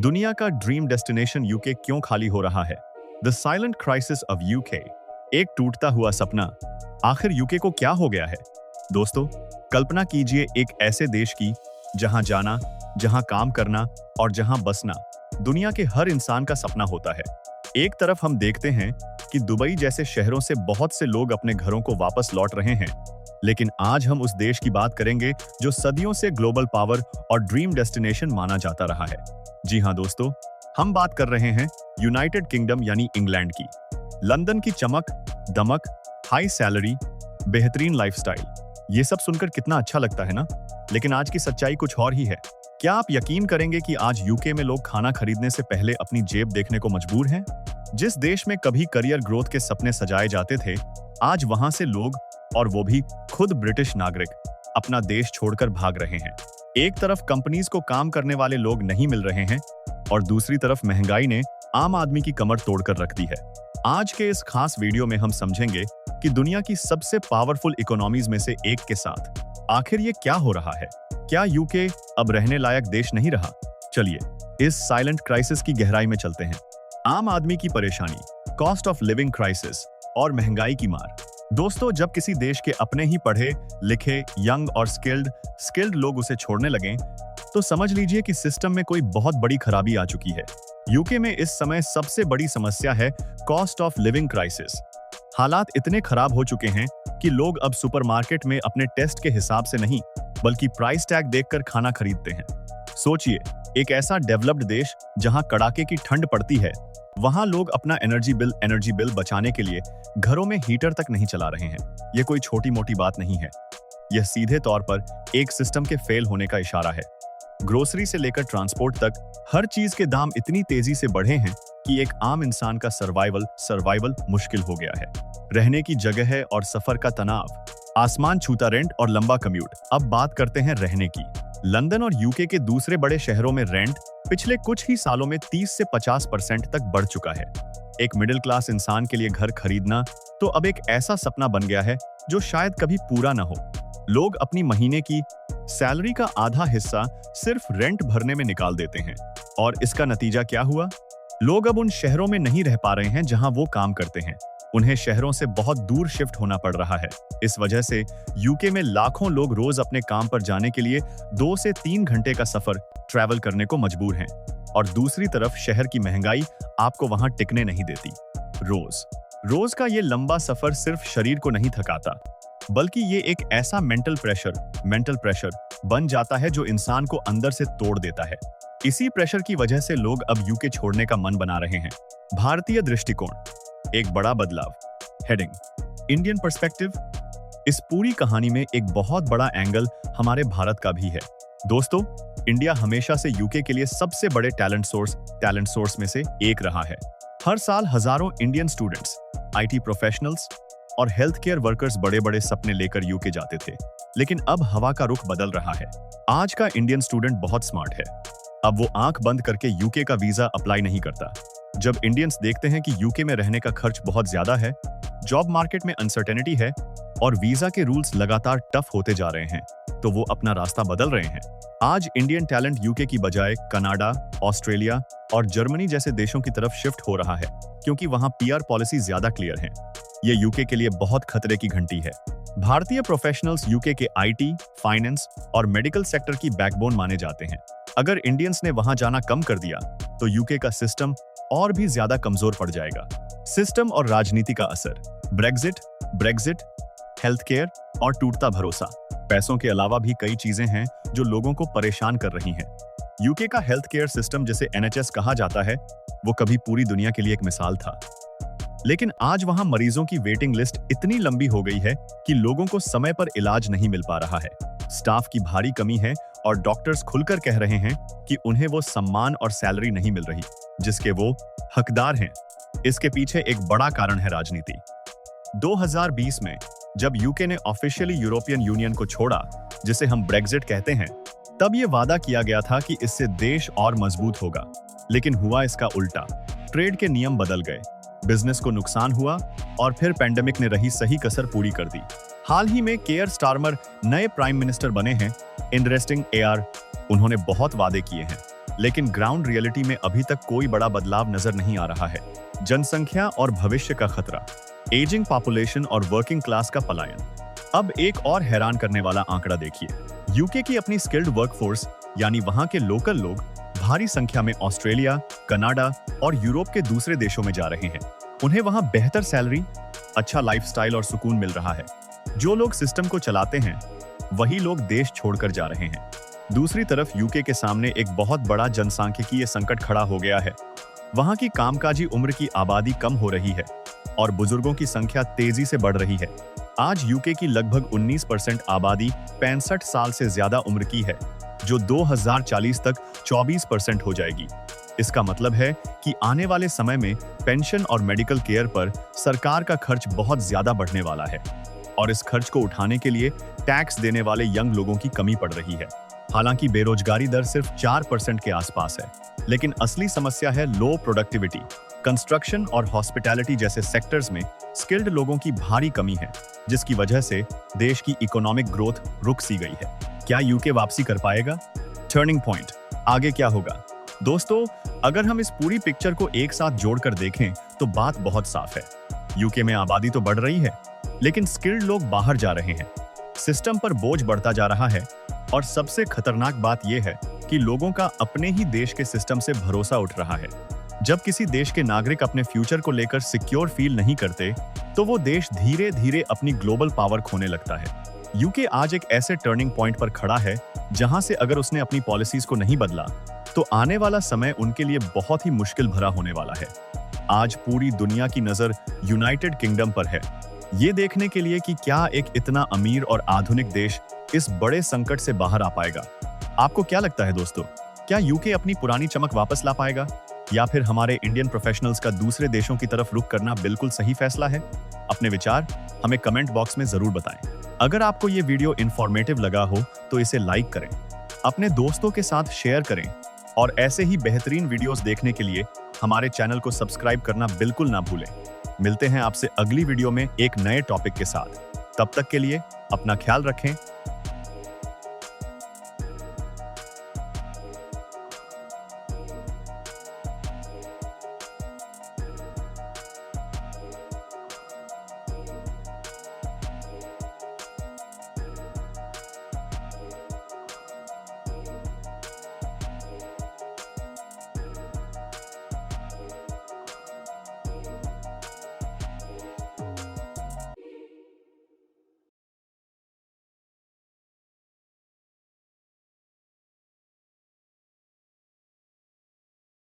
दुनिया का dream destination UK क्यों खाली हो रहा है? The silent crisis of UK, एक टूटता हुआ सपना। आखिर यूके को क्या हो गया है? दोस्तों, कल्पना कीजिए एक ऐसे देश की जहां जाना, जहां काम करना और जहां बसना दुनिया के हर इंसान का सपना होता है। एक तरफ हम देखते हैं कि दुबई जैसे शहरों से बहुत से लोग अपने घरों को वापस लौट रहे हैं, लेकिन आज हम उस देश की बात करेंगे जो सदियों से ग्लोबल पावर और ड्रीम डेस्टिनेशन माना जाता रहा है। जी हाँ दोस्तों, हम बात कर रहे हैं यूनाइटेड किंगडम यानी इंग्लैंड की। लंदन की चमक, दमक, हाई सैलरी, बेहतरीन लाइफस्टाइल, ये सब सुनकर कितना अच्छा लगता है ना? लेकिन आज की सच्चाई कुछ और ही है। क्या आप यकीन करेंगे कि आज यूके में लोग खाना खरीदने से पहले अपनी जेब देखने को मजबूर हैं? जिस देश में कभी करियर ग्रोथ के सपने सजाए जाते थे, आज वहां से लोग, और वो भी खुद ब्रिटिश नागरिक, अपना देश छोड़कर भाग रहे हैं। एक तरफ कंपनीज को काम करने वाले लोग नहीं मिल रहे हैं और दूसरी तरफ महंगाई ने आम आदमी की कमर तोड़कर रख दी है। आज के इस खास वीडियो में हम समझेंगे कि दुनिया की सबसे पावरफुल इकोनॉमीज में से एक के साथ आखिर ये क्या हो रहा है। क्या यूके अब रहने लायक देश नहीं रहा? चलिए इस साइलेंट क्राइसिस की गहराई में चलते हैं। आम आदमी की परेशानी, कॉस्ट ऑफ लिविंग क्राइसिस और महंगाई की मार। दोस्तों, जब किसी देश के अपने ही पढ़े लिखे, यंग और स्किल्ड लोग उसे छोड़ने लगें, तो समझ लीजिए कि सिस्टम में कोई बहुत बड़ी खराबी आ चुकी है। यूके में इस समय सबसे बड़ी समस्या है कॉस्ट ऑफ लिविंग क्राइसिस। हालात इतने खराब हो चुके हैं कि लोग अब सुपरमार्केट में अपने टेस्ट के हिसाब से नहीं, बल्कि प्राइस टैग देखकर खाना खरीदते हैं। सोचिए, एक ऐसा डेवलप्ड देश जहां कड़ाके की ठंड पड़ती है, वहां लोग अपना एनर्जी बिल बचाने के लिए घरों में हीटर तक नहीं चला रहे हैं। यह कोई छोटी मोटी बात नहीं है, यह सीधे तौर पर एक सिस्टम के फेल होने का इशारा है। ग्रोसरी से लेकर ट्रांसपोर्ट तक हर चीज के दाम इतनी तेजी से बढ़े हैं कि एक आम इंसान का सर्वाइवल मुश्किल हो गया है। रहने की जगह और सफर का तनाव, आसमान छूता रेंट और लंबा कम्यूट। अब बात करते हैं रहने की। लंदन और यूके के दूसरे बड़े शहरों में रेंट पिछले कुछ ही सालों में 30 से 50% तक बढ़ चुका है। एक मिडिल क्लास इंसान के लिए घर खरीदना तो अब एक ऐसा सपना बन गया है जो शायद कभी पूरा ना हो। लोग अपनी महीने की सैलरी का आधा हिस्सा सिर्फ रेंट भरने में निकाल देते हैं, और इसका नतीजा क्या हुआ? लोग अब उन शहरों में नहीं रह पा रहे हैं जहां वो काम करते हैं। उन्हें शहरों से बहुत दूर शिफ्ट होना पड़ रहा है। इस वजह से यूके में लाखों लोग रोज अपने काम पर जाने के लिए 2 से 3 घंटे का सफर ट्रैवल करने को मजबूर हैं। और दूसरी तरफ शहर की महंगाई आपको वहां टिकने नहीं देती। रोज का ये लंबा सफर सिर्फ शरीर को नहीं थकाता, बल्कि ये एक ऐसा मेंटल प्रेशर बन जाता है जो इंसान को अंदर से तोड़ देता है। इसी प्रेशर की वजह से लोग अब यूके छोड़ने का मन बना रहे हैं। भारतीय दृष्टिकोण, एक बड़ा बदलाव। Heading, Indian perspective. इस पूरी कहानी में एक बहुत बड़ा एंगल हमारे भारत का भी है। दोस्तों, इंडिया हमेशा से यूके के लिए सबसे बड़े टैलेंट सोर्स में से एक रहा है। हर साल हजारों इंडियन स्टूडेंट्स, आईटी प्रोफेशनल्स और हेल्थ केयर वर्कर्स बड़े-बड़े सपने लेकर यूके जाते थे। लेकिन अब हवा का रुख बदल रहा है। आज का इंडियन स्टूडेंट बहुत स्मार्ट है। अब वो आंख बंद करके यूके का वीजा अप्लाई नहीं करता। जब इंडियंस देखते हैं कि यूके में रहने का खर्च बहुत ज्यादा है, जॉब मार्केट में अनसर्टेनिटी है और वीजा के रूल्स लगातार टफ होते जा रहे हैं, तो वो अपना रास्ता बदल रहे हैं। आज इंडियन टैलेंट यूके की बजाय कनाडा, ऑस्ट्रेलिया और जर्मनी जैसे देशों की तरफ शिफ्ट हो रहा है, क्योंकि वहां पीआर पॉलिसी ज्यादा क्लियर है। ये यूके के लिए बहुत खतरे की घंटी है। भारतीय प्रोफेशनल्स यूके के आईटी, फाइनेंस और मेडिकल सेक्टर की बैकबोन माने जाते हैं। अगर इंडियंस ने वहां जाना कम कर दिया, तो यूके का सिस्टम और भी ज्यादा कमजोर पड़ जाएगा। सिस्टम और राजनीति का असर, ब्रेग्जिट, हेल्थ केयर और टूटता भरोसा। पैसों के अलावा भी कई चीजें हैं जो लोगों को परेशान कर रही हैं। यूके का हेल्थ केयर सिस्टम, जिसे NHS कहा जाता है, वो कभी पूरी दुनिया के लिए एक मिसाल था। लेकिन आज वहां मरीजों की वेटिंग लिस्ट इतनी लंबी हो गई है कि लोगों को समय पर इलाज नहीं मिल पा रहा है। स्टाफ की भारी कमी है और डॉक्टर्स खुलकर कह रहे हैं कि उन्हें वो सम्मान और सैलरी नहीं मिल रही जिसके वो हकदार हैं। इसके पीछे एक बड़ा कारण है राजनीति। 2020 में जब यूके ने ऑफिशियली यूरोपियन यूनियन को छोड़ा, जिसे हम ब्रेग्जिट कहते हैं, तब ये वादा किया गया था कि इससे देश और मजबूत होगा। लेकिन हुआ इसका उल्टा। ट्रेड के नियम बदल गए, बिजनेस को नुकसान हुआ और फिर पेंडेमिक ने रही सही कसर पूरी कर दी। हाल ही में केयर स्टारमर नए प्राइम मिनिस्टर बने हैं। इंटरेस्टिंग उन्होंने बहुत वादे किए हैं, लेकिन ग्राउंड रियलिटी में अभी तक कोई बड़ा बदलाव नजर नहीं आ रहा है। जनसंख्या और भविष्य का खतरा, एजिंग पॉपुलेशन और वर्किंग क्लास का पलायन। अब एक और हैरान करने वाला आंकड़ा देखिए। यूके की अपनी स्किल्ड वर्कफोर्स यानी वहां के लोकल लोग भारी संख्या में ऑस्ट्रेलिया, कनाडा और यूरोप के दूसरे देशों में जा रहे हैं। उन्हें वहां बेहतर सैलरी, अच्छा लाइफस्टाइल और सुकून मिल रहा है। जो लोग सिस्टम को चलाते हैं वही लोग देश छोड़कर जा रहे हैं। दूसरी तरफ यूके के सामने एक बहुत बड़ा जनसांख्यिकीय संकट खड़ा हो गया है। वहां की कामकाजी उम्र की आबादी कम हो रही है और बुजुर्गों की संख्या तेजी से बढ़ रही है। आज यूके की लगभग 19% आबादी 65 साल से ज्यादा उम्र की है, जो 2040 तक 24% हो जाएगी। इसका मतलब है कि आने वाले समय में पेंशन और मेडिकल केयर पर सरकार का खर्च बहुत ज्यादा बढ़ने वाला है और इस खर्च को उठाने के लिए टैक्स देने वाले यंग लोगों की कमी पड़ रही है। हालांकि बेरोजगारी दर सिर्फ 4% के आसपास है, लेकिन असली समस्या है लो प्रोडक्टिविटी। कंस्ट्रक्शन और हॉस्पिटैलिटी जैसे सेक्टर्स में स्किल्ड लोगों की भारी कमी है, जिसकी वजह से देश की इकोनॉमिक ग्रोथ रुक सी गई है। क्या यूके वापसी कर पाएगा? टर्निंग पॉइंट, आगे क्या होगा? दोस्तों, अगर हम इस पूरी पिक्चर को एक साथ जोड़कर देखें तो बात बहुत साफ है। यूके में आबादी तो बढ़ रही है, लेकिन स्किल्ड लोग बाहर जा रहे हैं। सिस्टम पर बोझ बढ़ता जा रहा है और सबसे खतरनाक बात यह है कि लोगों का अपने ही देश के सिस्टम से भरोसा उठ रहा है। जब किसी देश के नागरिक अपने फ्यूचर को लेकर सिक्योर फील नहीं करते, तो वो देश धीरे धीरे अपनी ग्लोबल पावर खोने लगता है। यूके आज एक ऐसे टर्निंग पॉइंट पर खड़ा है जहां से अगर उसने अपनी पॉलिसीज को नहीं बदला तो आने वाला समय उनके लिए बहुत ही मुश्किल भरा होने वाला है। आज पूरी दुनिया की नजर यूनाइटेड किंगडम पर है, ये देखने के लिए कि क्या एक इतना अमीर और आधुनिक देश इस बड़े संकट से बाहर आ पाएगा। आपको क्या लगता है दोस्तों? क्या यूके अपनी पुरानी चमक वापस ला पाएगा, या फिर हमारे इंडियन प्रोफेशनल्स का दूसरे देशों की तरफ रुख करना बिल्कुल सही फैसला है? अपने विचार हमें कमेंट बॉक्स में जरूर बताएं। अगर आपको ये वीडियो इंफॉर्मेटिव लगा हो तो इसे लाइक करें, अपने दोस्तों के साथ शेयर करें और ऐसे ही बेहतरीन वीडियोस देखने के लिए हमारे चैनल को सब्सक्राइब करना बिल्कुल ना भूलें। मिलते हैं आपसे अगली वीडियो में एक नए टॉपिक के साथ। तब तक के लिए अपना ख्याल रखें।